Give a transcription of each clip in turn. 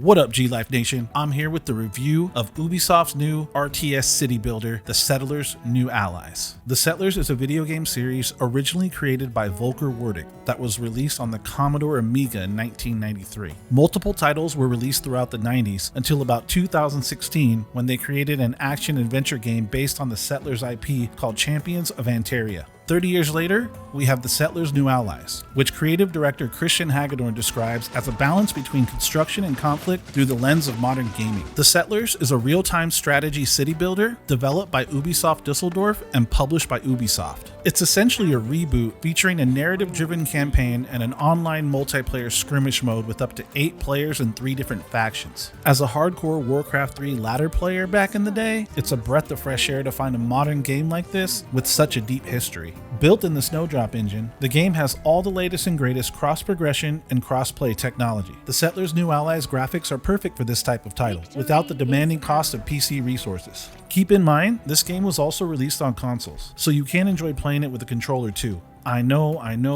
What up, GLYFE Nation? I'm here with the review of Ubisoft's new RTS city builder, The Settlers' New Allies. The Settlers is a video game series originally created by Volker Wretich that was released on the Commodore Amiga in 1993. Multiple titles were released throughout the 90s until about 2016 when they created an action-adventure game based on the Settlers IP called Champions of Antaria. 30 years later, we have The Settlers' New Allies, which creative director Christian Hagedorn describes as a balance between construction and conflict through the lens of modern gaming. The Settlers is a real-time strategy city builder developed by Ubisoft Düsseldorf and published by Ubisoft. It's essentially a reboot featuring a narrative-driven campaign and an online multiplayer skirmish mode with up to 8 players and 3 different factions. As a hardcore Warcraft 3 ladder player back in the day, it's a breath of fresh air to find a modern game like this with such a deep history. Built in the Snowdrop engine, the game has all the latest and greatest cross-progression and cross-play technology. The Settlers' New Allies graphics are perfect for this type of title, without the demanding cost of PC resources. Keep in mind, this game was also released on consoles, so you can enjoy playing it with a controller too. I know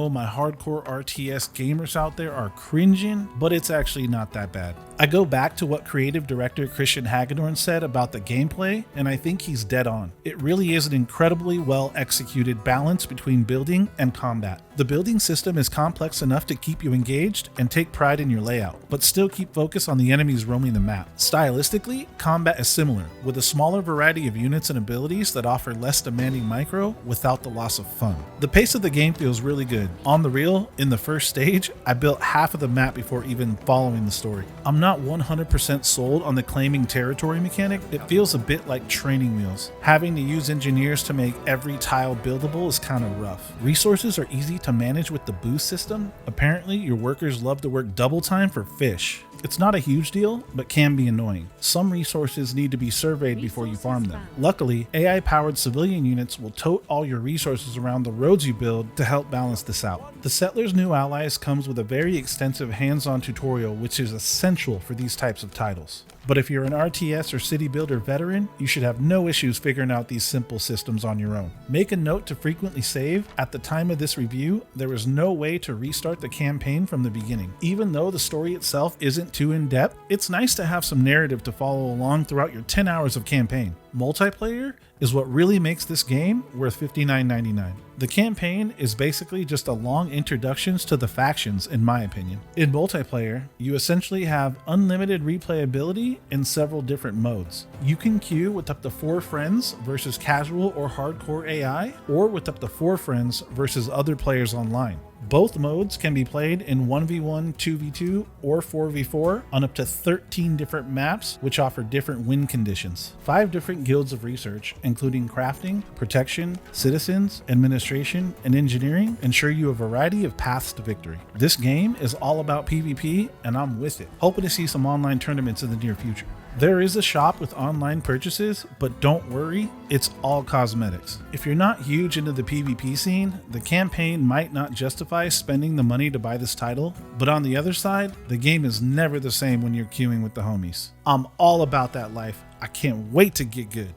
my hardcore RTS gamers out there are cringing, but it's actually not that bad. I go back to what creative director Christian Hagedorn said about the gameplay, and I think he's dead on. It really is an incredibly well executed balance between building and combat. The building system is complex enough to keep you engaged and take pride in your layout, but still keep focus on the enemies roaming the map. Stylistically, combat is similar, with a smaller variety of units and abilities that offer less demanding micro without the loss of fun. The pace of the game feels really good. On the real, in the first stage, I built half of the map before even following the story. I'm not 100% sold on the claiming territory mechanic. It feels a bit like training wheels. Having to use engineers to make every tile buildable is kind of rough. Resources are easy to manage with the boost system. Apparently, your workers love to work double time for fish. It's not a huge deal, but can be annoying. Some resources need to be surveyed before you farm them. Luckily, AI-powered civilian units will tote all your resources around the roads you build to help balance this out. The Settlers' New Allies comes with a very extensive hands-on tutorial, which is essential for these types of titles. But if you're an RTS or city builder veteran, you should have no issues figuring out these simple systems on your own. Make a note to frequently save. At the time of this review, there is no way to restart the campaign from the beginning. Even though the story itself isn't too in-depth, it's nice to have some narrative to follow along throughout your 10 hours of campaign. Multiplayer is what really makes this game worth $59.99. The campaign is basically just a long introductions to the factions, in my opinion. In multiplayer, you essentially have unlimited replayability in several different modes. You can queue with up to 4 friends versus casual or hardcore AI, or with up to 4 friends versus other players online. Both modes can be played in 1v1, 2v2, or 4v4 on up to 13 different maps, which offer different win conditions. 5 different guilds of research, including crafting, protection, citizens, administration, and engineering, ensure you a variety of paths to victory. This game is all about PvP, and I'm with it. Hoping to see some online tournaments in the near future. There is a shop with online purchases, but don't worry, it's all cosmetics. If you're not huge into the PvP scene, the campaign might not justify spending the money to buy this title, but on the other side, the game is never the same when you're queuing with the homies. I'm all about that life. I can't wait to get good.